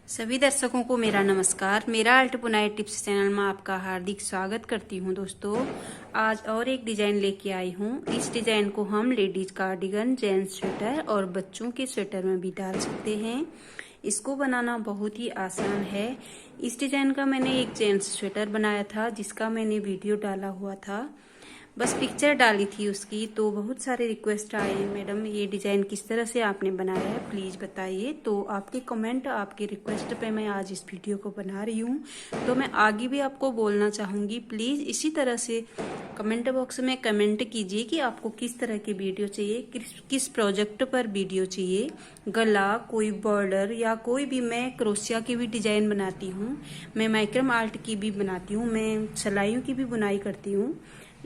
सभी दर्शकों को मेरा नमस्कार। मेरा आर्ट बुनाई टिप्स चैनल में आपका हार्दिक स्वागत करती हूं। दोस्तों, आज और एक डिजाइन लेके आई हूं। इस डिजाइन को हम लेडीज कार्डिगन, जेंट्स स्वेटर और बच्चों के स्वेटर में भी डाल सकते हैं। इसको बनाना बहुत ही आसान है। इस डिजाइन का मैंने एक जेंट्स स्वेटर बनाया था, जिसका मैंने वीडियो डाला हुआ था, बस पिक्चर डाली थी उसकी। तो बहुत सारे रिक्वेस्ट आए, मैडम ये डिजाइन किस तरह से आपने बनाया है, प्लीज बताइए। तो आपके कमेंट, आपके रिक्वेस्ट पे मैं आज इस वीडियो को बना रही हूँ। तो मैं आगे भी आपको बोलना चाहूंगी, प्लीज इसी तरह से कमेंट बॉक्स में कमेंट कीजिए कि आपको किस तरह की वीडियो चाहिए, किस प्रोजेक्ट पर वीडियो चाहिए। गला, कोई बॉर्डर या कोई भी, मैं क्रोशिया की भी डिजाइन बनाती हूँ, मैं माइक्रम आर्ट की भी बनाती हूँ, मैं सिलाइयों की भी बुनाई करती हूँ।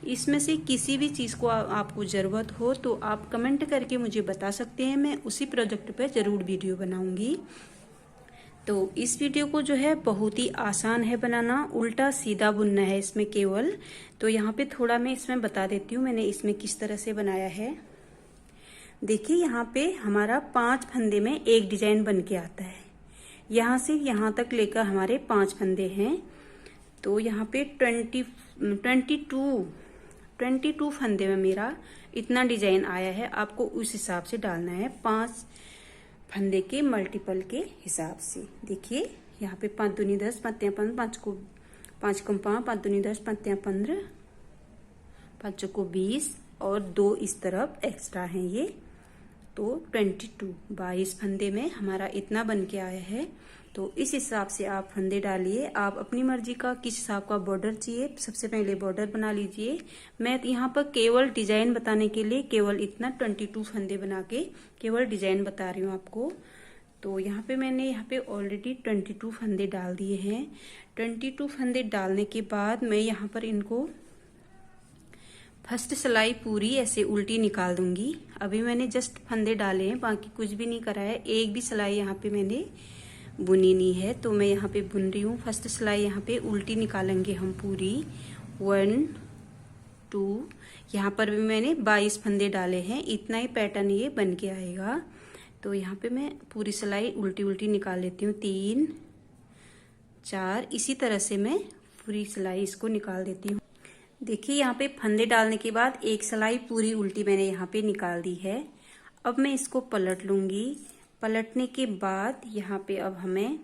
इसमें से किसी भी चीज को आपको जरूरत हो तो आप कमेंट करके मुझे बता सकते हैं, मैं उसी प्रोजेक्ट पे जरूर वीडियो बनाऊंगी। तो इस वीडियो को जो है बहुत ही आसान है बनाना, उल्टा सीधा बुनना है इसमें केवल। तो यहाँ पे थोड़ा मैं इसमें बता देती हूँ मैंने इसमें किस तरह से बनाया है। देखिए, यहाँ पे हमारा 5 फंदे में एक डिजाइन बन के आता है। यहाँ से यहाँ तक लेकर हमारे 5 फंदे हैं। तो यहाँ पे 22 फंदे में मेरा इतना डिजाइन आया है। आपको उस हिसाब से डालना है, 5 फंदे के मल्टीपल के हिसाब से। देखिए, यहाँ पे 5 दूनी 10, 5 15, 5 कम 5, 5 दूनी 10, 5 15, 5 को 20 और 2 इस तरफ एक्स्ट्रा हैं ये। तो 22 फंदे में हमारा इतना बन के आया है। तो इस हिसाब से आप फंदे डालिए। आप अपनी मर्जी का किस हिसाब का बॉर्डर चाहिए, सबसे पहले बॉर्डर बना लीजिए। मैं यहाँ पर केवल डिजाइन बताने के लिए केवल इतना 22 फंदे बना के केवल डिजाइन बता रही हूँ आपको। तो यहाँ पे मैंने यहाँ पे ऑलरेडी 22 फंदे डाल दिए हैं। 22 फंदे डालने के बाद मैं यहाँ पर इनको फर्स्ट सिलाई पूरी ऐसे उल्टी निकाल दूंगी। अभी मैंने जस्ट फंदे डाले हैं, बाकी कुछ भी नहीं करा है। एक भी सिलाई यहाँ पे मैंने बुनी नहीं है, तो मैं यहाँ पे बुन रही हूँ। फर्स्ट सिलाई यहाँ पे उल्टी निकालेंगे हम पूरी। 1 2, यहाँ पर भी मैंने 22 फंदे डाले हैं। इतना ही पैटर्न ये बन के आएगा। तो यहाँ पे मैं पूरी सिलाई उल्टी उल्टी निकाल लेती हूँ। 3 4, इसी तरह से मैं पूरी सिलाई इसको निकाल देती हूँ। देखिए, यहाँ पे फंदे डालने के बाद एक सिलाई पूरी उल्टी मैंने यहाँ पे निकाल दी है। अब मैं इसको पलट लूंगी। पलटने के बाद यहाँ पे अब हमें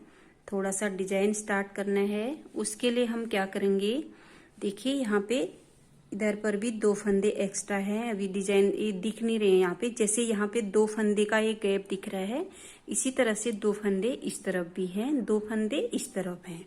थोड़ा सा डिजाइन स्टार्ट करना है। उसके लिए हम क्या करेंगे, देखिए यहाँ पे इधर पर भी 2 फंदे एक्स्ट्रा हैं। अभी डिजाइन ये दिख नहीं रहे हैं यहाँ पे, जैसे यहाँ पे 2 फंदे का एक गैप दिख रहा है, इसी तरह से 2 फंदे इस तरफ भी हैं, 2 फंदे इस तरफ हैं।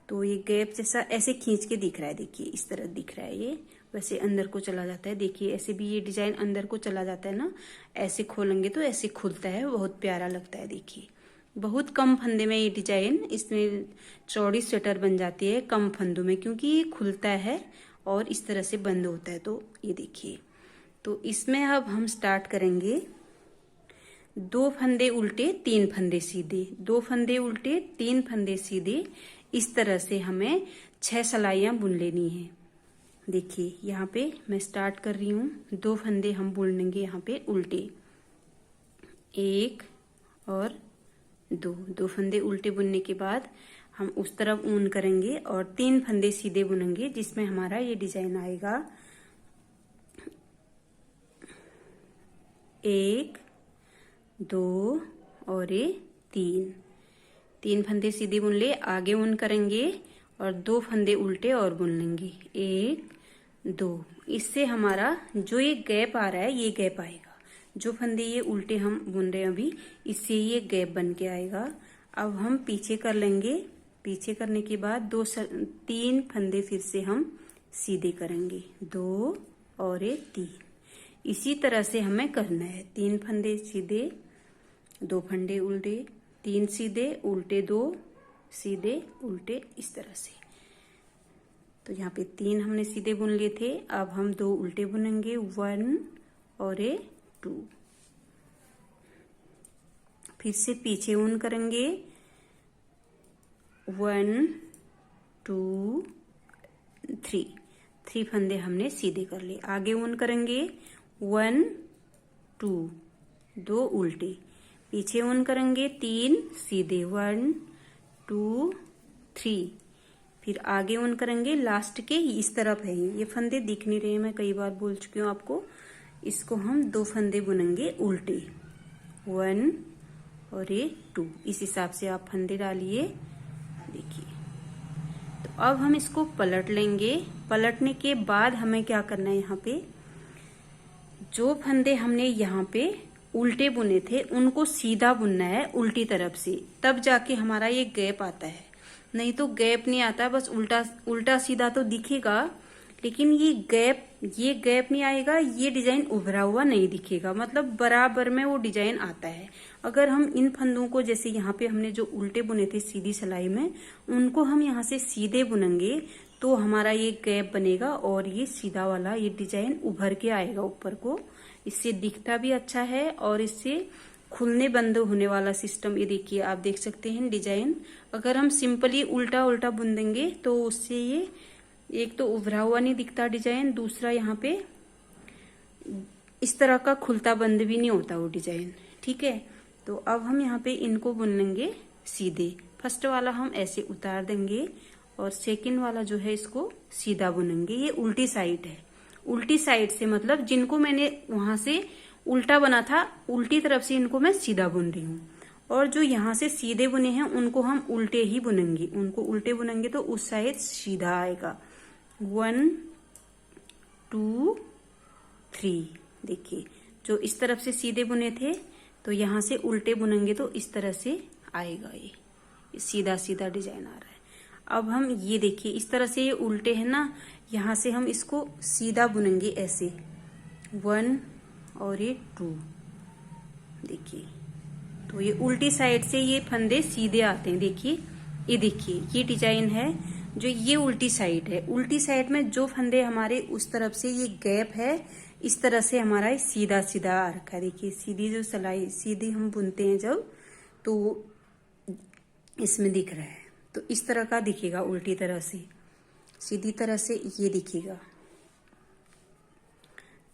तो ये गैप जैसा ऐसे खींच के दिख रहा है। देखिए, इस तरह दिख रहा है, ये वैसे अंदर को चला जाता है। देखिए, ऐसे भी ये डिजाइन अंदर को चला जाता है ना, ऐसे खोलेंगे तो ऐसे खुलता है, बहुत प्यारा लगता है। देखिए, बहुत कम फंदे में ये डिजाइन, इसमें चौड़ी स्वेटर बन जाती है कम फंदों में, क्योंकि ये खुलता है और इस तरह से बंद होता है। तो ये देखिए, तो इसमें अब हम स्टार्ट करेंगे 2 फंदे उल्टे 3 फंदे सीधे, 2 फंदे उल्टे 3 फंदे सीधे, इस तरह से हमें 6 सिलाइयां बुन लेनी है। देखिए, यहाँ पे मैं स्टार्ट कर रही हूँ। 2 फंदे हम बुनेंगे यहाँ पे उल्टे, 1 और 2 फंदे उल्टे बुनने के बाद हम उस तरफ ऊन करेंगे और 3 फंदे सीधे बुनेंगे, जिसमें हमारा ये डिजाइन आएगा। 1 2 और ये 3 फंदे सीधे बुन ले, आगे ऊन करेंगे और 2 फंदे उल्टे और बुन लेंगे, 1 2। इससे हमारा जो ये गैप आ रहा है, ये गैप आएगा। जो फंदे ये उल्टे हम बुन रहे हैं अभी, इससे ये गैप बन के आएगा। अब हम पीछे कर लेंगे। पीछे करने के बाद 3 फंदे फिर से हम सीधे करेंगे, 2 और 3। इसी तरह से हमें करना है। 3 फंदे सीधे, 2 फंदे उल्टे, 3 सीधे उल्टे, 2 सीधे उल्टे, इस तरह से। तो यहाँ पे 3 हमने सीधे बुन लिए थे, अब हम 2 उल्टे बुनेंगे, 1 और 2। फिर से पीछे ऊन करेंगे, 1 2 3 फंदे हमने सीधे कर लिए। आगे ऊन करेंगे, 1 2 2 उल्टे, पीछे ऊन करेंगे 3 सीधे, 1 2 3, फिर आगे ऑन करेंगे लास्ट के इस तरफ है। ये फंदे दिख नहीं रहे, मैं कई बार बोल चुकी हूँ आपको। इसको हम 2 फंदे बुनेंगे उल्टे, 1 और ये 2, इस हिसाब से आप फंदे डालिए। देखिए, तो अब हम इसको पलट लेंगे। पलटने के बाद हमें क्या करना है, यहाँ पे जो फंदे हमने यहाँ पे उल्टे बुने थे उनको सीधा बुनना है उल्टी तरफ से, तब जाके हमारा ये गैप आता है। नहीं तो गैप नहीं आता, बस उल्टा उल्टा सीधा तो दिखेगा, लेकिन ये गैप नहीं आएगा, ये डिजाइन उभरा हुआ नहीं दिखेगा, मतलब बराबर में वो डिजाइन आता है। अगर हम इन फंदों को, जैसे यहाँ पे हमने जो उल्टे बुने थे सीधी सिलाई में, उनको हम यहाँ से सीधे बुनेंगे तो हमारा ये गैप बनेगा और ये सीधा वाला ये डिजाइन उभर के आएगा ऊपर को। इससे दिखता भी अच्छा है और इससे खुलने बंद होने वाला सिस्टम, ये देखिए आप देख सकते हैं डिजाइन। अगर हम सिंपली उल्टा उल्टा बुन देंगे तो उससे ये एक तो उभरा हुआ नहीं दिखता डिजाइन, दूसरा यहाँ पे इस तरह का खुलता बंद भी नहीं होता वो डिजाइन। ठीक है, तो अब हम यहाँ पे इनको बुन लेंगे सीधे। फर्स्ट वाला हम ऐसे उतार देंगे और सेकंड वाला जो है इसको सीधा बुनेंगे। ये उल्टी साइड है, उल्टी साइड से मतलब जिनको मैंने वहां से उल्टा बना था, उल्टी तरफ से इनको मैं सीधा बुन रही हूँ। और जो यहाँ से सीधे बुने हैं उनको हम उल्टे ही बुनेंगे, उनको उल्टे बुनेंगे तो उस साइड सीधा आएगा। 1 2 3, देखिए जो इस तरफ से सीधे बुने थे तो यहाँ से उल्टे बुनेंगे तो इस तरह से आएगा। ये सीधा सीधा डिजाइन आ रहा है। अब हम ये देखिए इस तरह से ये उल्टे है ना, यहाँ से हम इसको सीधा बुनेंगे ऐसे, 1 और ये 2, देखिए तो ये उल्टी साइड से ये फंदे सीधे आते हैं। देखिए ये डिजाइन है जो ये उल्टी साइड है। उल्टी साइड में जो फंदे हमारे उस तरफ से ये गैप है, इस तरह से हमारा सीधा सीधा आ रखा है। देखिए सीधी जो सिलाई सीधी हम बुनते हैं जब, तो इसमें दिख रहा है, तो इस तरह का दिखेगा उल्टी तरह से, सीधी तरह से ये दिखेगा।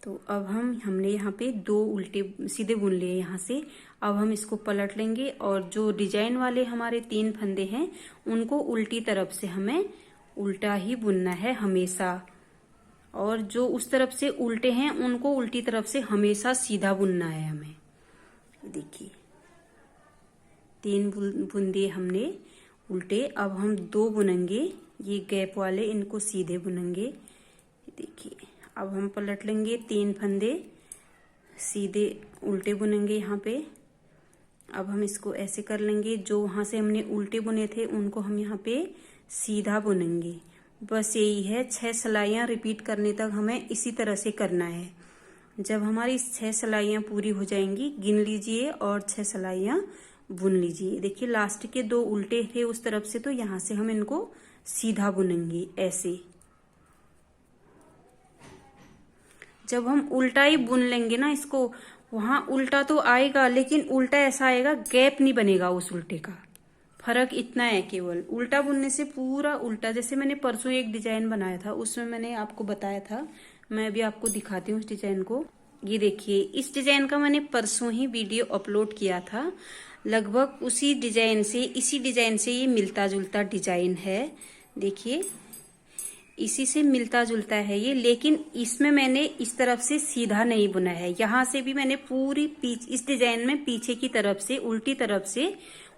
तो अब हमने यहाँ पे 2 उल्टे सीधे बुन लिए यहाँ से। अब हम इसको पलट लेंगे और जो डिजाइन वाले हमारे 3 फंदे हैं उनको उल्टी तरफ से हमें उल्टा ही बुनना है हमेशा, और जो उस तरफ से उल्टे हैं उनको उल्टी तरफ से हमेशा सीधा बुनना है हमें। देखिए 3 बुन दिए हमने उल्टे। अब हम 2 बुनेंगे ये गैप वाले, इनको सीधे बुनेंगे। देखिए अब हम पलट लेंगे, 3 फंदे सीधे उल्टे बुनेंगे यहाँ पे। अब हम इसको ऐसे कर लेंगे, जो वहां से हमने उल्टे बुने थे उनको हम यहाँ पे सीधा बुनेंगे। बस यही है, 6 सिलाइयां रिपीट करने तक हमें इसी तरह से करना है। जब हमारी 6 सिलाइयां पूरी हो जाएंगी गिन लीजिए और 6 सिलाइयां बुन लीजिए। देखिए लास्ट के 2 उल्टे थे उस तरफ से, तो यहाँ से हम इनको सीधा बुनेंगे ऐसे। जब हम उल्टा ही बुन लेंगे ना इसको, वहां उल्टा तो आएगा लेकिन उल्टा ऐसा आएगा गैप नहीं बनेगा उस उल्टे का। फर्क इतना है केवल, उल्टा बुनने से पूरा उल्टा। जैसे मैंने परसों एक डिजाइन बनाया था उसमें मैंने आपको बताया था, मैं भी आपको दिखाती हूँ उस डिजाइन को। ये देखिए इस डिजाइन का मैंने परसों ही वीडियो अपलोड किया था। लगभग उसी डिजाइन से, इसी डिजाइन से ये मिलता जुलता डिजाइन है। देखिए इसी से मिलता जुलता है ये, लेकिन इसमें मैंने इस तरफ से सीधा नहीं बुना है। यहाँ से भी मैंने पूरी इस डिजाइन में पीछे की तरफ से उल्टी तरफ से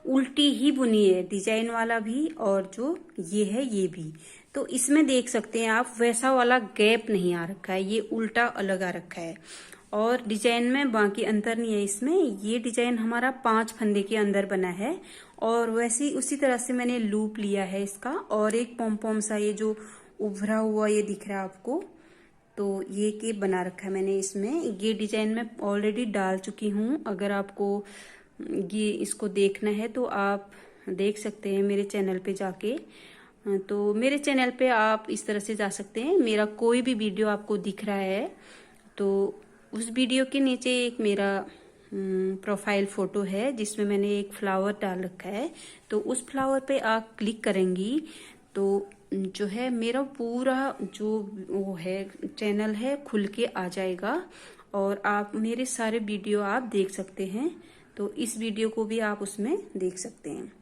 उल्टी ही बुनी है, डिजाइन वाला भी और जो ये है ये भी। तो इसमें देख सकते हैं आप वैसा वाला गैप नहीं आ रखा है, ये उल्टा अलग आ रखा है। और डिजाइन में बाकी अंतर नहीं है इसमें। ये डिजाइन हमारा 5 फंदे के अंदर बना है और वैसे उसी तरह से मैंने लूप लिया है इसका। और एक पॉम सा ये जो उभरा हुआ ये दिख रहा है आपको, तो ये के बना रखा है मैंने इसमें। ये डिजाइन मैं ऑलरेडी डाल चुकी हूँ, अगर आपको ये इसको देखना है तो आप देख सकते हैं मेरे चैनल पे जाके। तो मेरे चैनल पे आप इस तरह से जा सकते हैं, मेरा कोई भी वीडियो आपको दिख रहा है तो उस वीडियो के नीचे एक मेरा प्रोफाइल फोटो है जिसमें मैंने एक फ्लावर डाल रखा है। तो उस फ्लावर पे आप क्लिक करेंगी तो जो है मेरा पूरा जो वो है चैनल है खुल के आ जाएगा और आप मेरे सारे वीडियो आप देख सकते हैं। तो इस वीडियो को भी आप उसमें देख सकते हैं।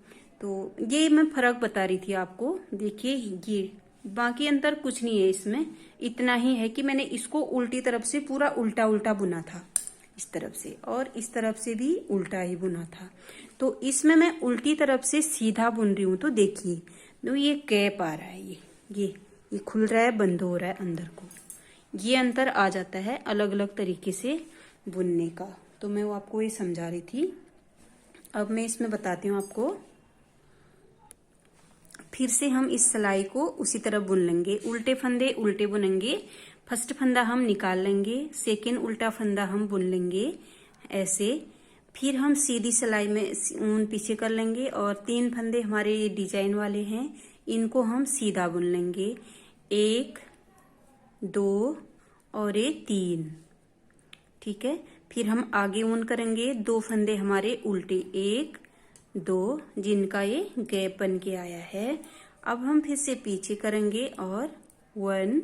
तो ये मैं फर्क बता रही थी आपको। देखिए ये बाकी अंतर कुछ नहीं है इसमें, इतना ही है कि मैंने इसको उल्टी तरफ से पूरा उल्टा उल्टा बुना था, इस तरफ से, और इस तरफ से भी उल्टा ही बुना था। तो इसमें मैं उल्टी तरफ से सीधा बुन रही हूं। तो देखिए तो ये गैप आ रहा है, ये खुल रहा है, बंद हो रहा है अंदर को। ये अंतर आ जाता है अलग अलग तरीके से बुनने का। तो मैं वो आपको ये समझा रही थी। अब मैं इसमें बताती हूँ आपको। फिर से हम इस सिलाई को उसी तरह बुन लेंगे, उल्टे फंदे उल्टे बुनेंगे। फर्स्ट फंदा हम निकाल लेंगे, सेकेंड उल्टा फंदा हम बुन लेंगे ऐसे। फिर हम सीधी सिलाई में ऊन पीछे कर लेंगे और 3 फंदे हमारे ये डिजाइन वाले हैं, इनको हम सीधा बुन लेंगे। 1 2 और ये 3, ठीक है। फिर हम आगे ऊन करेंगे, 2 फंदे हमारे उल्टे, 1 2, जिनका ये गैप बन के आया है। अब हम फिर से पीछे करेंगे और 1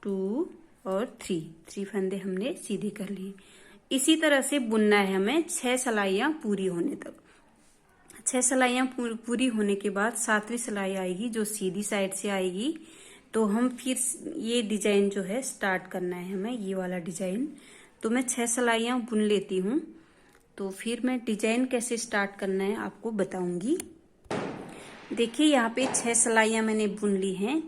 2 और 3 फंदे हमने सीधे कर लिए। इसी तरह से बुनना है हमें 6 सिलाइयां पूरी होने तक। 6 सिलाइयां पूरी होने के बाद 7वीं सिलाई आएगी जो सीधी साइड से आएगी। तो हम फिर ये डिजाइन जो है स्टार्ट करना है हमें, ये वाला डिजाइन। तो मैं 6 सिलाइयां बुन लेती हूँ, तो फिर मैं डिजाइन कैसे स्टार्ट करना है आपको बताऊंगी। देखिए यहाँ पे 6 सिलाइयां मैंने बुन ली हैं,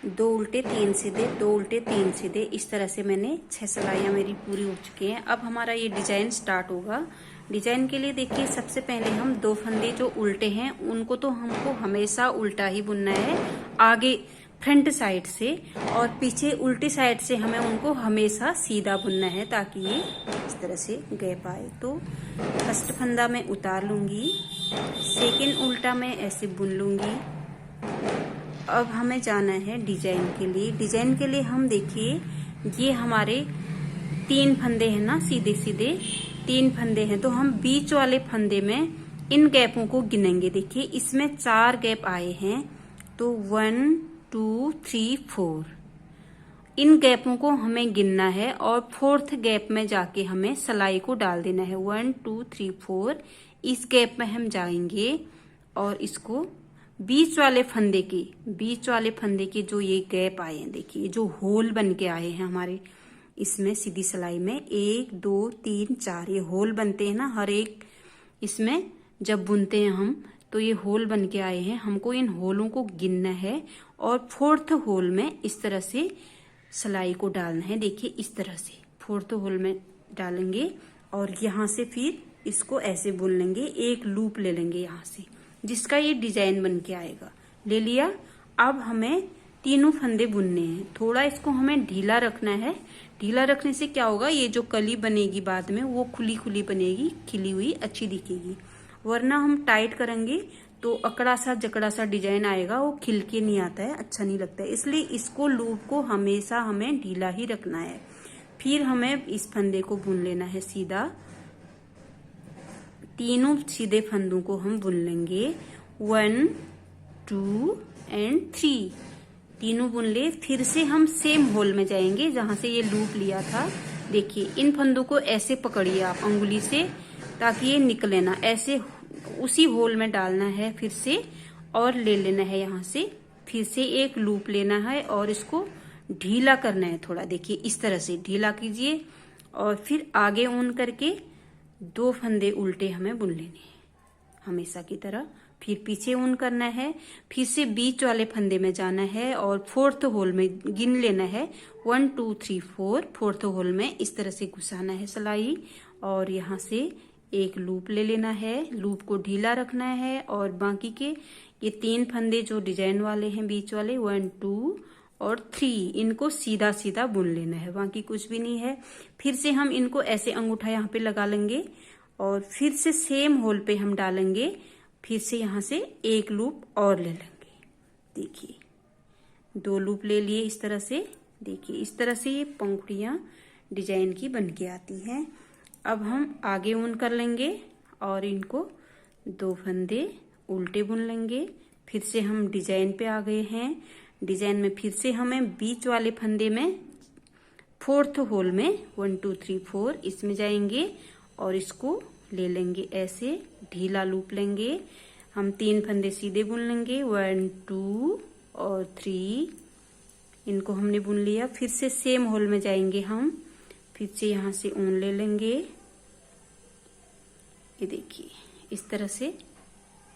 2 उल्टे 3 सीधे, 2 उल्टे 3 सीधे, इस तरह से मैंने 6 सिलाइयां मेरी पूरी हो चुकी हैं। अब हमारा ये डिजाइन स्टार्ट होगा। डिजाइन के लिए देखिए सबसे पहले हम 2 फंदे जो उल्टे हैं उनको तो हमको हमेशा उल्टा ही बुनना है, आगे फ्रंट साइड से, और पीछे उल्टी साइड से हमें उनको हमेशा सीधा बुनना है ताकि ये इस तरह से गैप आए। तो फर्स्ट फंदा मैं उतार लूंगी, सेकेंड उल्टा मैं ऐसे बुन लूंगी। अब हमें जाना है डिजाइन के लिए। डिजाइन के लिए हम देखिए ये हमारे 3 फंदे हैं ना, सीधे सीधे 3 फंदे हैं, तो हम बीच वाले फंदे में इन गैपों को गिनेंगे। देखिए इसमें 4 गैप आए हैं, तो 1 2 3 4, इन गैपों को हमें गिनना है और 4th गैप में जाके हमें सिलाई को डाल देना है। 1 2 3 4, इस गैप में हम जाएंगे और इसको बीच वाले फंदे के जो ये गैप आए हैं, देखिए जो होल बन के आए हैं हमारे इसमें सीधी सिलाई में, 1 2 3 4 ये होल बनते हैं ना हर एक इसमें जब बुनते हैं हम, तो ये होल बन के आए हैं। हमको इन होलों को गिनना है और 4th होल में इस तरह से सिलाई को डालना है। देखिए इस तरह से 4th होल में डालेंगे और यहाँ से फिर इसको ऐसे बुन लेंगे, एक लूप ले लेंगे यहाँ से, जिसका ये डिजाइन बन के आएगा। ले लिया। अब हमें तीनों फंदे बुनने हैं। थोड़ा इसको हमें ढीला रखना है। ढीला रखने से क्या होगा, ये जो कली बनेगी बाद में वो खुली खुली बनेगी, खिली हुई अच्छी दिखेगी। वरना हम टाइट करेंगे तो अकड़ा सा जकड़ा सा डिजाइन आएगा, वो खिल के नहीं आता है, अच्छा नहीं लगता है। इसलिए इसको लूप को हमेशा हमें ढीला ही रखना है। फिर हमें इस फंदे को बुन लेना है सीधा। तीनों सीधे फंदों को हम बुन लेंगे, 1 2 एंड 3, तीनों बुन ले। फिर से हम सेम होल में जाएंगे जहां से ये लूप लिया था। देखिए इन फंदों को ऐसे पकड़िए आप अंगुली से, ताकि ये निकले ना, ऐसे उसी होल में डालना है फिर से, और ले लेना है यहाँ से फिर से एक लूप लेना है और इसको ढीला करना है थोड़ा। देखिए इस तरह से ढीला कीजिए और फिर आगे ऊन करके 2 फंदे उल्टे हमें बुन लेने हैं हमेशा की तरह। फिर पीछे ऊन करना है, फिर से बीच वाले फंदे में जाना है और 4th होल में गिन लेना है, 1 2 3 4, 4th होल में इस तरह से घुसाना है सिलाई और यहाँ से एक लूप ले लेना है। लूप को ढीला रखना है और बाकी के ये 3 फंदे जो डिजाइन वाले हैं बीच वाले, 1 2 और 3, इनको सीधा सीधा बुन लेना है, बाकी कुछ भी नहीं है। फिर से हम इनको ऐसे अंगूठा यहाँ पे लगा लेंगे और फिर से सेम होल पे हम डालेंगे, फिर से यहाँ से एक लूप और ले लेंगे। देखिए 2 लूप ले लिए इस तरह से। देखिए इस तरह से ये पंखुड़ियां डिजाइन की बन के आती हैं। अब हम आगे ऊन कर लेंगे और इनको 2 फंदे उल्टे बुन लेंगे। फिर से हम डिजाइन पे आ गए हैं। डिजाइन में फिर से हमें बीच वाले फंदे में 4th होल में 1 2 3 4 इसमें जाएंगे और इसको ले लेंगे ऐसे, ढीला लूप लेंगे। हम 3 फंदे सीधे बुन लेंगे, 1 2 और 3, इनको हमने बुन लिया। फिर से सेम होल में जाएंगे हम, फिर से यहाँ से ऊन ले लेंगे। ये देखिए इस तरह से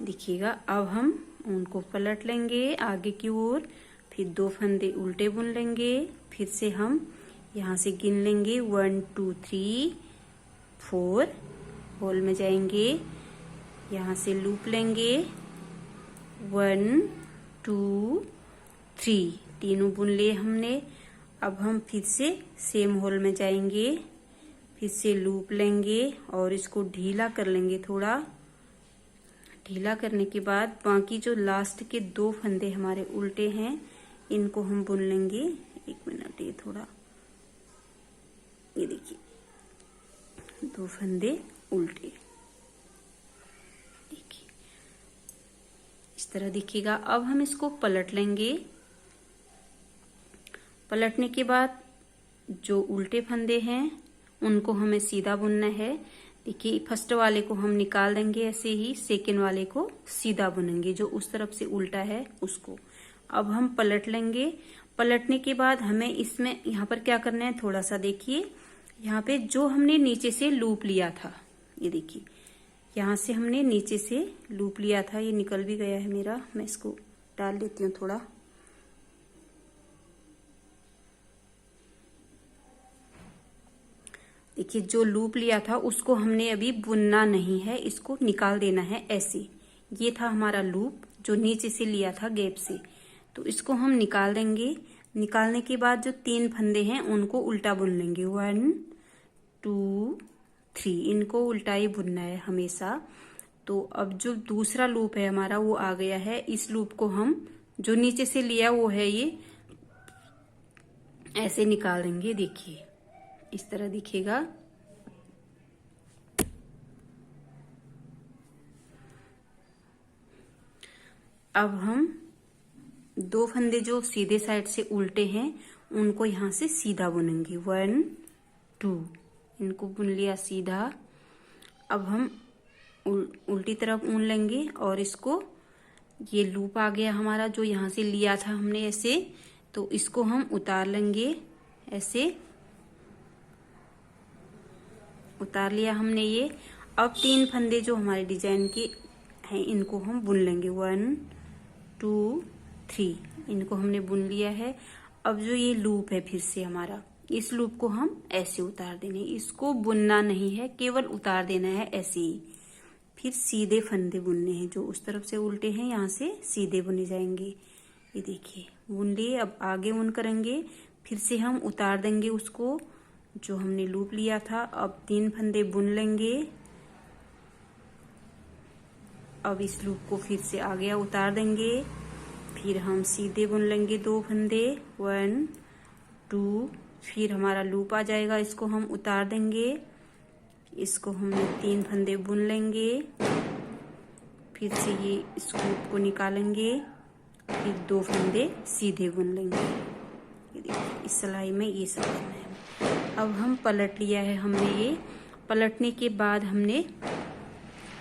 दिखेगा। अब हम ऊन को पलट लेंगे आगे की ओर, फिर 2 फंदे उल्टे बुन लेंगे। फिर से हम यहाँ से गिन लेंगे 1 2 3 4, होल में जाएंगे, यहाँ से लूप लेंगे 1 2 3, तीनों बुन लिए हमने। अब हम फिर से सेम होल में जाएंगे, फिर से लूप लेंगे और इसको ढीला कर लेंगे। थोड़ा ढीला करने के बाद बाकी जो लास्ट के 2 फंदे हमारे उल्टे हैं इनको हम बुन लेंगे। 1 मिनट, ये थोड़ा, ये देखिए 2 फंदे उल्टे, देखिए इस तरह दिखेगा। अब हम इसको पलट लेंगे। पलटने के बाद जो उल्टे फंदे हैं उनको हमें सीधा बुनना है। देखिए फर्स्ट वाले को हम निकाल देंगे ऐसे ही, सेकेंड वाले को सीधा बुनेंगे, जो उस तरफ से उल्टा है उसको। अब हम पलट लेंगे। पलटने के बाद हमें इसमें यहाँ पर क्या करना है, थोड़ा सा देखिए, यहाँ पे जो हमने नीचे से लूप लिया था, ये देखिए यहाँ से हमने नीचे से लूप लिया था, ये निकल भी गया है मेरा, मैं इसको डाल देती हूँ थोड़ा। देखिए जो लूप लिया था उसको हमने अभी बुनना नहीं है, इसको निकाल देना है ऐसे। ये था हमारा लूप जो नीचे से लिया था गैप से, तो इसको हम निकाल देंगे। निकालने के बाद जो 3 फंदे हैं उनको उल्टा बुन लेंगे, 1 2 3, इनको उल्टा ही बुनना है हमेशा। तो अब जो दूसरा लूप है हमारा वो आ गया है। इस लूप को हम जो नीचे से लिया वो है, ये ऐसे निकाल देंगे। देखिए इस तरह दिखेगा। अब हम 2 फंदे जो सीधे साइड से उल्टे हैं उनको यहाँ से सीधा बुनेंगे, 1 2, इनको बुन लिया सीधा। अब हम उल्टी तरफ ऊन लेंगे और इसको, ये लूप आ गया हमारा जो यहाँ से लिया था हमने ऐसे, तो इसको हम उतार लेंगे ऐसे, उतार लिया हमने ये। अब 3 फंदे जो हमारे डिजाइन के हैं इनको हम बुन लेंगे, 1 2 3, इनको हमने बुन लिया है। अब जो ये लूप है फिर से हमारा, इस लूप को हम ऐसे उतार देने, इसको बुनना नहीं है, केवल उतार देना है ऐसे ही। फिर सीधे फंदे बुनने हैं जो उस तरफ से उल्टे हैं, यहाँ से सीधे बुने जाएंगे। ये देखिए बुन लिए। अब आगे ऊन करेंगे, फिर से हम उतार देंगे उसको जो हमने लूप लिया था। अब 3 फंदे बुन लेंगे। अब इस लूप को फिर से आगे उतार देंगे, फिर हम सीधे बुन लेंगे 2 फंदे, 1 2, फिर हमारा लूप आ जाएगा, इसको हम उतार देंगे। इसको हमने 3 फंदे बुन लेंगे, फिर से ये इस लूप को निकालेंगे, फिर 2 फंदे सीधे बुन लेंगे। ये देखिए इस सिलाई में ये सब करना है। अब हम पलट लिया है हमने ये। पलटने के बाद हमने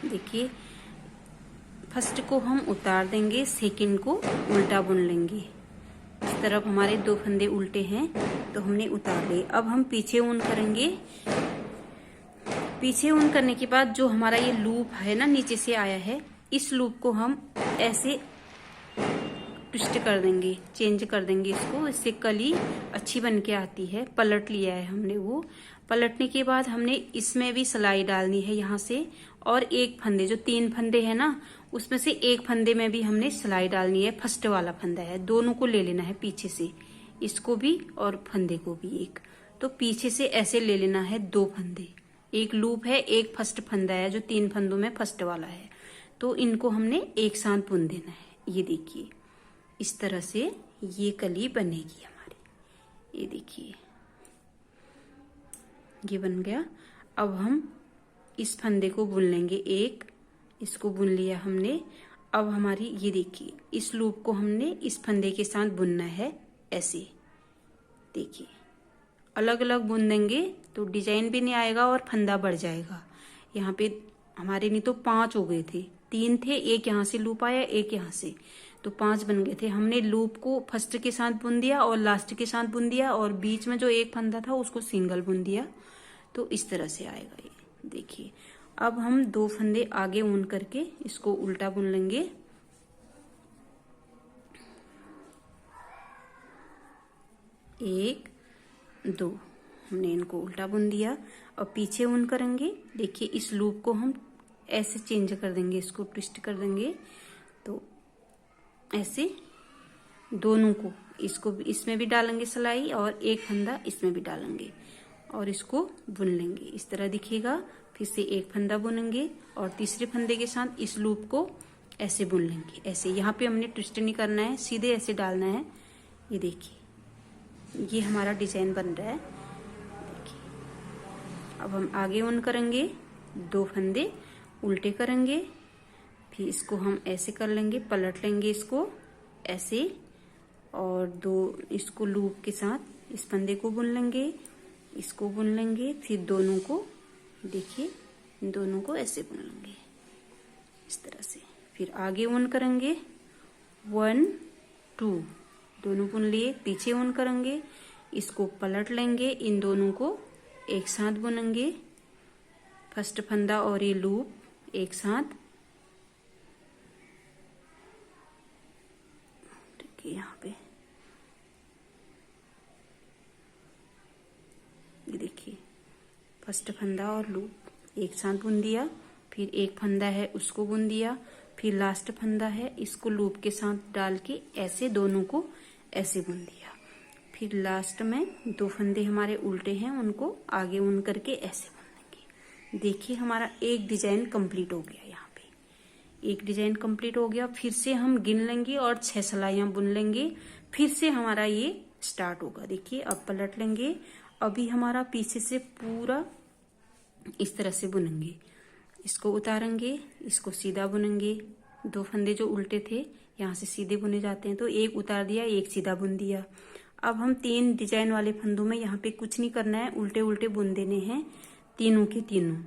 देखिए फर्स्ट को हम उतार देंगे, सेकंड को उल्टा बुन लेंगे। इस तरफ हमारे 2 फंदे उल्टे हैं तो हमने उतार लिए। अब हम पीछे ऊन करेंगे। पीछे ऊन करने के बाद जो हमारा ये लूप है ना नीचे से आया है, इस लूप को हम ऐसे ट्विस्ट कर देंगे, चेंज कर देंगे इसको, इससे कली अच्छी बन के आती है। पलट लिया है हमने वो। पलटने के बाद हमने इसमें भी सिलाई डालनी है यहाँ से, और 1 फंदे जो 3 फंदे हैं ना उसमें से 1 फंदे में भी हमने सिलाई डालनी है। फर्स्ट वाला फंदा है, दोनों को ले लेना है पीछे से, इसको भी और फंदे को भी एक। तो पीछे से ऐसे ले लेना है 2 फंदे, एक लूप है, एक फर्स्ट फंदा है जो 3 फंदों में फर्स्ट वाला है, तो इनको हमने एक साथ बुन देना है। ये देखिए इस तरह से ये कली बनेगी हमारी। ये देखिए ये बन गया। अब हम इस फंदे को बुन लेंगे, एक इसको बुन लिया हमने। अब हमारी ये देखिए इस लूप को हमने इस फंदे के साथ बुनना है ऐसे। देखिए अलग अलग बुन देंगे तो डिजाइन भी नहीं आएगा और फंदा बढ़ जाएगा। यहाँ पे हमारे नहीं तो 5 हो गए थे, 3 थे, एक यहाँ से लूप आया, एक यहाँ से, तो 5 बन गए थे। हमने लूप को फर्स्ट के साथ बुन दिया और लास्ट के साथ बुन दिया, और बीच में जो एक फंदा था उसको सिंगल बुन दिया। तो इस तरह से आएगा ये, देखिए। अब हम 2 फंदे आगे बुन करके इसको उल्टा बुन लेंगे। एक, 2, हमने इनको उल्टा बुन दिया और पीछे ऊन करेंगे। देखिए इस लूप को हम ऐसे चेंज कर देंगे, इसको ट्विस्ट कर देंगे, तो ऐसे दोनों को, इसको इसमें भी डालेंगे सिलाई और एक फंदा इसमें भी डालेंगे और इसको बुन लेंगे। इस तरह दिखेगा। फिर से एक फंदा बुनेंगे और तीसरे फंदे के साथ इस लूप को ऐसे बुन लेंगे। ऐसे यहाँ पे हमने ट्विस्ट नहीं करना है, सीधे ऐसे डालना है। ये देखिए ये हमारा डिजाइन बन रहा है। देखिए अब हम आगे ऊन करेंगे, 2 फंदे उल्टे करेंगे, फिर इसको हम ऐसे कर लेंगे, पलट लेंगे इसको ऐसे, और 2 इसको लूप के साथ इस फंदे को बुन लेंगे, इसको बुन लेंगे, फिर दोनों को, देखिए दोनों को ऐसे बुन लेंगे इस तरह से। फिर आगे ऊन करेंगे, 1 2 दोनों बुन लिए, पीछे ऊन करेंगे, इसको पलट लेंगे, इन दोनों को एक साथ बुनेंगे, फर्स्ट फंदा और ये लूप एक साथ। देखिए यहाँ पे ये देखिए फर्स्ट फंदा और लूप एक साथ बुन दिया, फिर एक फंदा है उसको बुन दिया, फिर लास्ट फंदा है इसको लूप के साथ डाल के ऐसे दोनों को ऐसे बुन दिया। फिर लास्ट में 2 फंदे हमारे उल्टे हैं, उनको आगे ऊन करके ऐसे बुन देंगे। देखिए हमारा एक डिजाइन कंप्लीट हो गया। यहाँ पे एक डिजाइन कंप्लीट हो गया। फिर से हम गिन लेंगे और 6 सिलाइयां बुन लेंगे, फिर से हमारा ये स्टार्ट होगा। देखिए अब पलट लेंगे, अभी हमारा पीछे से पूरा इस तरह से बुनेंगे, इसको उतारेंगे, इसको सीधा बुनेंगे। 2 फंदे जो उल्टे थे यहाँ से सीधे बुने जाते हैं, तो एक उतार दिया, एक सीधा बुन दिया। अब हम 3 डिजाइन वाले फंदों में यहाँ पे कुछ नहीं करना है, उल्टे उल्टे बुन देने हैं, तीनों के तीनों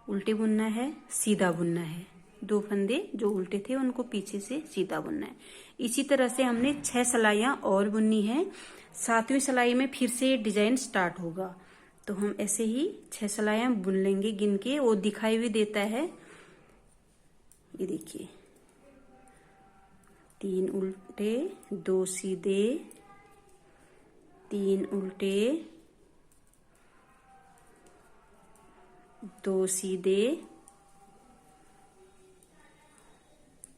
उल्टे बुनना है, सीधा बुनना है। 2 फंदे जो उल्टे थे उनको पीछे से सीधा बुनना है। इसी तरह से हमने 6 सिलाइयां और बुननी है। 7वीं सिलाई में फिर से डिजाइन स्टार्ट होगा, तो हम ऐसे ही 6 सिलाइयां बुन लेंगे गिन के। वो दिखाई भी देता है, ये देखिए 3 उल्टे 2 सीधे, 3 उल्टे 2 सीधे,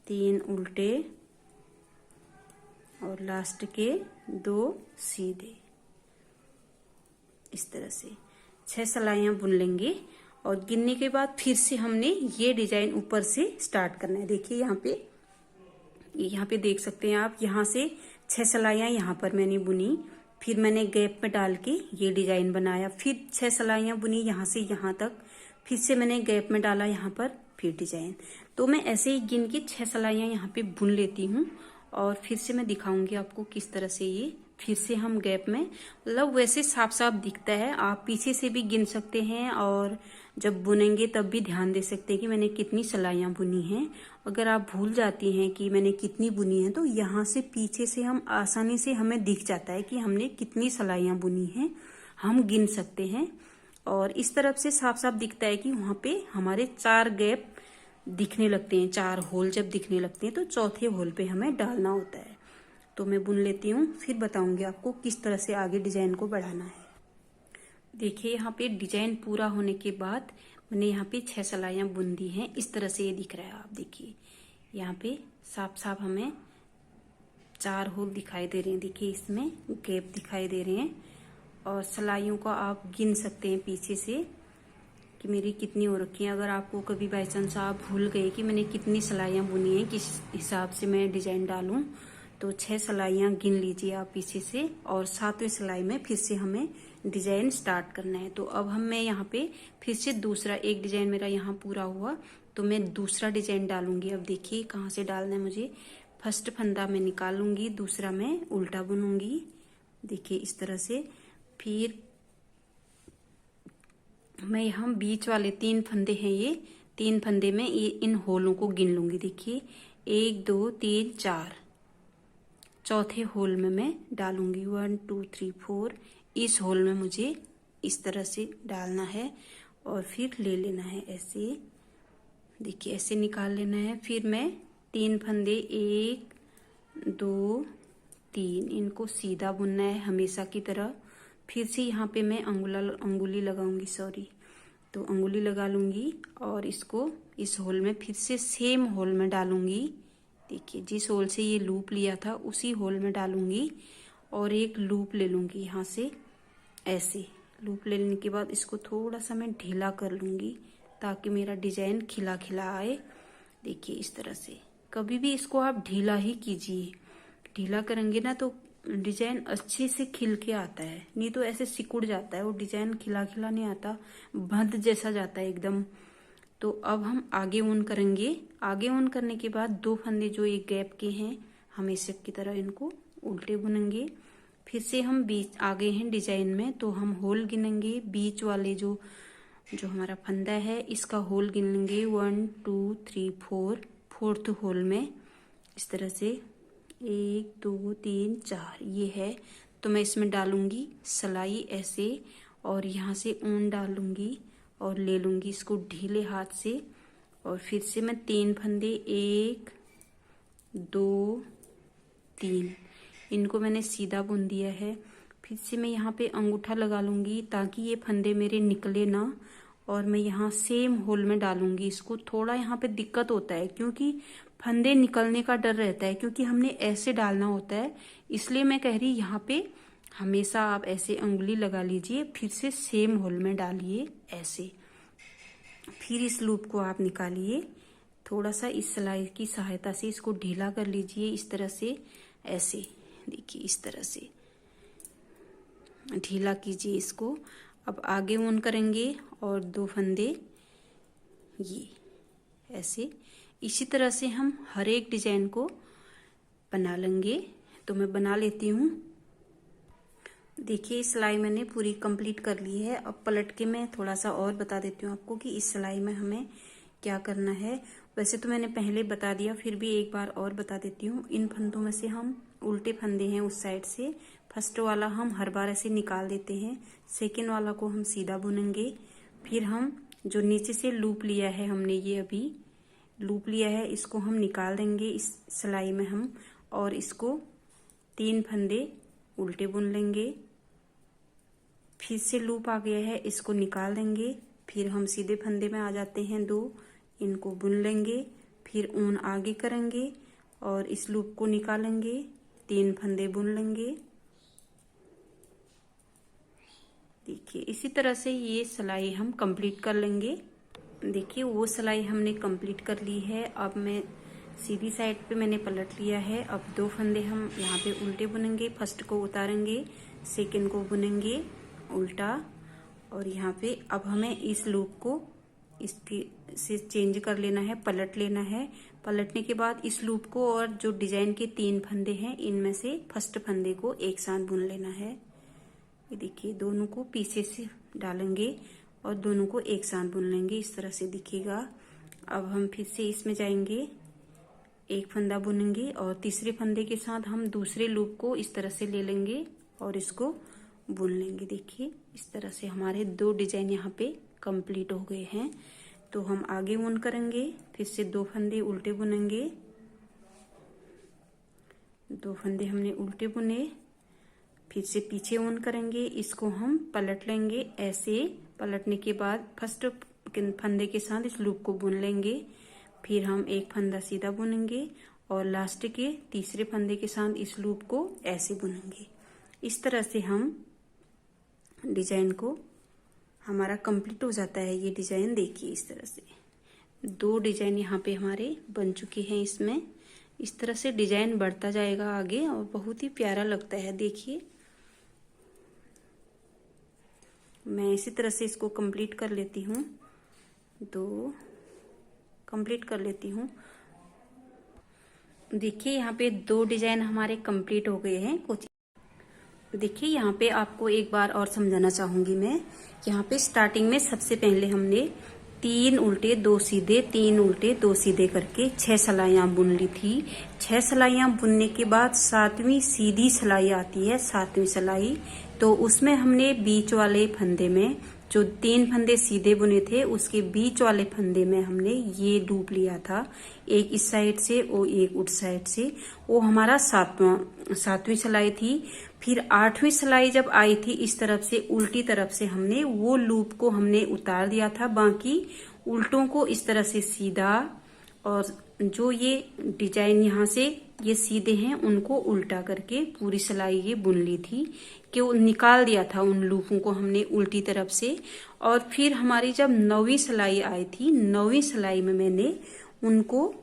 3 उल्टे और लास्ट के 2 सीधे। इस तरह से 6 सिलाइयां बुन लेंगे और गिनने के बाद फिर से हमने ये डिजाइन ऊपर से स्टार्ट करना है। देखिए यहाँ पे देख सकते हैं आप, यहाँ से 6 सिलाइयां यहाँ पर मैंने बुनी, फिर मैंने गैप में डाल के ये डिजाइन बनाया, फिर 6 सिलाइयां बुनी यहाँ से यहाँ तक, फिर से मैंने गैप में डाला यहाँ पर, फिर डिजाइन। तो मैं ऐसे ही गिन के 6 सिलाइयां यहाँ पे बुन लेती हूँ और फिर से मैं दिखाऊंगी आपको किस तरह से ये फिर से हम गैप में, मतलब वैसे साफ साफ दिखता है। आप पीछे से भी गिन सकते हैं और जब बुनेंगे तब भी ध्यान दे सकते हैं कि मैंने कितनी सिलाइयां बुनी हैं। अगर आप भूल जाती हैं कि मैंने कितनी बुनी है, तो यहाँ से पीछे से हम आसानी से हमें दिख जाता है कि हमने कितनी सिलाइयां बुनी हैं, हम गिन सकते हैं। और इस तरफ से साफ साफ दिखता है कि वहां पे हमारे 4 गैप दिखने लगते हैं, 4 होल जब दिखने लगते हैं तो चौथे होल पे हमें डालना होता है। तो मैं बुन लेती हूँ, फिर बताऊंगी आपको किस तरह से आगे डिजाइन को बढ़ाना है। देखिए यहाँ पे डिजाइन पूरा होने के बाद मैंने यहाँ पे 6 सिलाइयां बुन दी हैं। इस तरह से ये दिख रहा है। आप देखिए यहाँ पे साफ साफ हमें 4 होल दिखाई दे रहे हैं। देखिए इसमें गैप दिखाई दे रहे हैं और सिलाइयों को आप गिन सकते हैं पीछे से कि मेरी कितनी हो रखी है। अगर आपको कभी बाई चांस आप भूल गए कि मैंने कितनी सिलाइयां बुनी है, किस हिसाब से मैं डिजाइन डालूं, तो 6 सिलाइयां गिन लीजिए आप पीछे से, और 7वीं सिलाई में फिर से हमें डिजाइन स्टार्ट करना है। तो अब मैं यहाँ पे फिर से दूसरा, एक डिजाइन मेरा यहाँ पूरा हुआ तो मैं दूसरा डिजाइन डालूंगी। अब देखिए कहाँ से डालना है मुझे। फर्स्ट फंदा मैं निकालूंगी, दूसरा मैं उल्टा बुनूंगी। देखिए इस तरह से। फिर मैं यहाँ बीच वाले 3 फंदे हैं, ये 3 फंदे में ये इन होलों को गिन लूंगी। देखिए 1 2 3 4, चौथे होल में मैं डालूंगी 1 2 3 4। इस होल में मुझे इस तरह से डालना है और फिर ले लेना है ऐसे। देखिए ऐसे निकाल लेना है। फिर मैं 3 फंदे 1 2 3 इनको सीधा बुनना है हमेशा की तरह। फिर से यहाँ पे मैं अंगुली लगाऊंगी, तो अंगुली लगा लूंगी और इसको इस होल में फिर से सेम होल में डालूंगी। देखिए जिस होल से ये लूप लिया था उसी होल में डालूंगी और एक लूप ले लूंगी यहाँ से। ऐसे लूप ले लेने के बाद इसको थोड़ा सा मैं ढीला कर लूंगी ताकि मेरा डिजाइन खिला खिला आए। देखिए इस तरह से। कभी भी इसको आप ढीला ही कीजिए, ढीला करेंगे ना तो डिजाइन अच्छे से खिल के आता है, नहीं तो ऐसे सिकुड़ जाता है, वो डिजाइन खिला खिला नहीं आता, बंद जैसा जाता है एकदम। तो अब हम आगे ऊन करेंगे। आगे ऊन करने के बाद 2 फंदे जो एक गैप के हैं हमेशा की तरह इनको उल्टे बुनेंगे। फिर से हम बीच आगे हैं डिजाइन में, तो हम होल गिनेंगे। बीच वाले जो हमारा फंदा है इसका होल गिन लेंगे 1 2 3 4। फोर्थ होल में इस तरह से 1 2 3 4 ये है। तो मैं इसमें डालूंगी सिलाई ऐसे और यहाँ से ऊन डालूंगी और ले लूंगी इसको ढीले हाथ से। और फिर से मैं 3 फंदे 1 2 3 इनको मैंने सीधा बुन दिया है। फिर से मैं यहाँ पे अंगूठा लगा लूंगी ताकि ये फंदे मेरे निकले ना, और मैं यहाँ सेम होल में डालूंगी इसको। थोड़ा यहाँ पे दिक्कत होता है क्योंकि फंदे निकलने का डर रहता है, क्योंकि हमने ऐसे डालना होता है, इसलिए मैं कह रही यहाँ पे हमेशा आप ऐसे अंगुली लगा लीजिए, फिर से सेम होल में डालिए ऐसे। फिर इस लूप को आप निकालिए, थोड़ा सा इस सिलाई की सहायता से इसको ढीला कर लीजिए इस तरह से ऐसे। देखिए इस तरह से ढीला कीजिए इसको। अब आगे ऊन करेंगे और 2 फंदे ये ऐसे। इसी तरह से हम हर एक डिजाइन को बना लेंगे। तो मैं बना लेती हूँ। देखिए सिलाई मैंने पूरी कंप्लीट कर ली है। अब पलट के मैं थोड़ा सा और बता देती हूँ आपको कि इस सिलाई में हमें क्या करना है। वैसे तो मैंने पहले बता दिया, फिर भी एक बार और बता देती हूँ। इन फंदों में से हम उल्टे फंदे हैं उस साइड से, फर्स्ट वाला हम हर बार ऐसे निकाल देते हैं, सेकेंड वाला को हम सीधा बुनेंगे। फिर हम जो नीचे से लूप लिया है हमने, ये अभी लूप लिया है, इसको हम निकाल देंगे इस सिलाई में हम, और इसको 3 फंदे उल्टे बुन लेंगे। फिर से लूप आ गया है, इसको निकाल देंगे। फिर हम सीधे फंदे में आ जाते हैं 2, इनको बुन लेंगे। फिर ऊन आगे करेंगे और इस लूप को निकालेंगे, 3 फंदे बुन लेंगे। देखिए इसी तरह से ये सिलाई हम कंप्लीट कर लेंगे। देखिए वो सिलाई हमने कंप्लीट कर ली है। अब मैं सीधी साइड पे मैंने पलट लिया है। अब 2 फंदे हम यहाँ पे उल्टे बुनेंगे, फर्स्ट को उतारेंगे, सेकंड को बुनेंगे उल्टा, और यहाँ पे अब हमें इस लूप को इसके से चेंज कर लेना है, पलट लेना है। पलटने के बाद इस लूप को और जो डिजाइन के 3 फंदे हैं इनमें से फर्स्ट फंदे को एक साथ बुन लेना है। ये देखिए दोनों को पीछे से डालेंगे और दोनों को एक साथ बुन लेंगे, इस तरह से दिखेगा। अब हम फिर से इसमें जाएंगे, एक फंदा बुनेंगे और तीसरे फंदे के साथ हम दूसरे लूप को इस तरह से ले लेंगे और इसको बुन लेंगे। देखिए इस तरह से हमारे 2 डिजाइन यहाँ पे कंप्लीट हो गए हैं। तो हम आगे ऊन करेंगे, फिर से 2 फंदे उल्टे बुनेंगे, 2 फंदे हमने उल्टे बुने, फिर से पीछे ऊन करेंगे, इसको हम पलट लेंगे ऐसे। पलटने के बाद फर्स्ट फंदे के साथ इस लूप को बुन लेंगे, फिर हम एक फंदा सीधा बुनेंगे और लास्ट के तीसरे फंदे के साथ इस लूप को ऐसे बुनेंगे। इस तरह से हम डिजाइन को हमारा कंप्लीट हो जाता है। ये डिजाइन देखिए इस तरह से 2 डिजाइन यहाँ पे हमारे बन चुके हैं। इसमें इस तरह से डिजाइन बढ़ता जाएगा आगे और बहुत ही प्यारा लगता है। देखिए मैं इसी तरह से इसको कंप्लीट कर लेती हूँ, 2 कंप्लीट कर लेती हूँ। देखिए यहाँ पे 2 डिजाइन हमारे कंप्लीट हो गए हैं। कुछ देखिए यहाँ पे आपको एक बार और समझाना चाहूंगी मैं। यहाँ पे स्टार्टिंग में सबसे पहले हमने 3 उल्टे 2 सीधे 3 उल्टे 2 सीधे करके 6 सिलाइयां बुन ली थी। 6 सिलाइयां बुनने के बाद 7वीं सीधी सिलाई आती है, 7वीं सिलाई, तो उसमें हमने बीच वाले फंदे में जो 3 फंदे सीधे बुने थे उसके बीच वाले फंदे में हमने ये लूप लिया था, एक इस साइड से और एक उस साइड से। वो हमारा 7वीं सिलाई थी। फिर 8वीं सिलाई जब आई थी इस तरफ से उल्टी तरफ से हमने वो लूप को हमने उतार दिया था, बाकी उल्टों को इस तरह से सीधा, और जो ये डिजाइन यहाँ से ये सीधे हैं उनको उल्टा करके पूरी सिलाई ये बुन ली थी, कि वो निकाल दिया था उन लूपों को हमने उल्टी तरफ से। और फिर हमारी जब 9वीं सिलाई आई थी, 9वीं सिलाई में मैंने उनको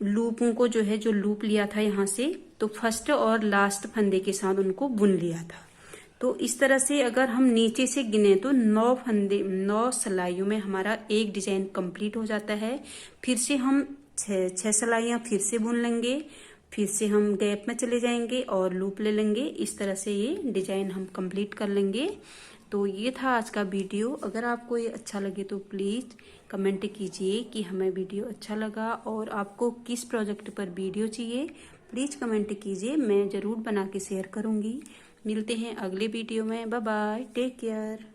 लूपों को जो है जो लूप लिया था यहाँ से, तो फर्स्ट और लास्ट फंदे के साथ उनको बुन लिया था। तो इस तरह से अगर हम नीचे से गिने तो 9 सिलाइयों में हमारा एक डिजाइन कंप्लीट हो जाता है। फिर से हम 6 सिलाइयां फिर से बुन लेंगे, फिर से हम गैप में चले जाएंगे और लूप ले लेंगे। इस तरह से ये डिजाइन हम कंप्लीट कर लेंगे। तो ये था आज का वीडियो। अगर आपको ये अच्छा लगे तो प्लीज कमेंट कीजिए कि हमें वीडियो अच्छा लगा, और आपको किस प्रोजेक्ट पर वीडियो चाहिए प्लीज कमेंट कीजिए, मैं जरूर बना के शेयर करूंगी। मिलते हैं अगले वीडियो में। Bye bye, take care.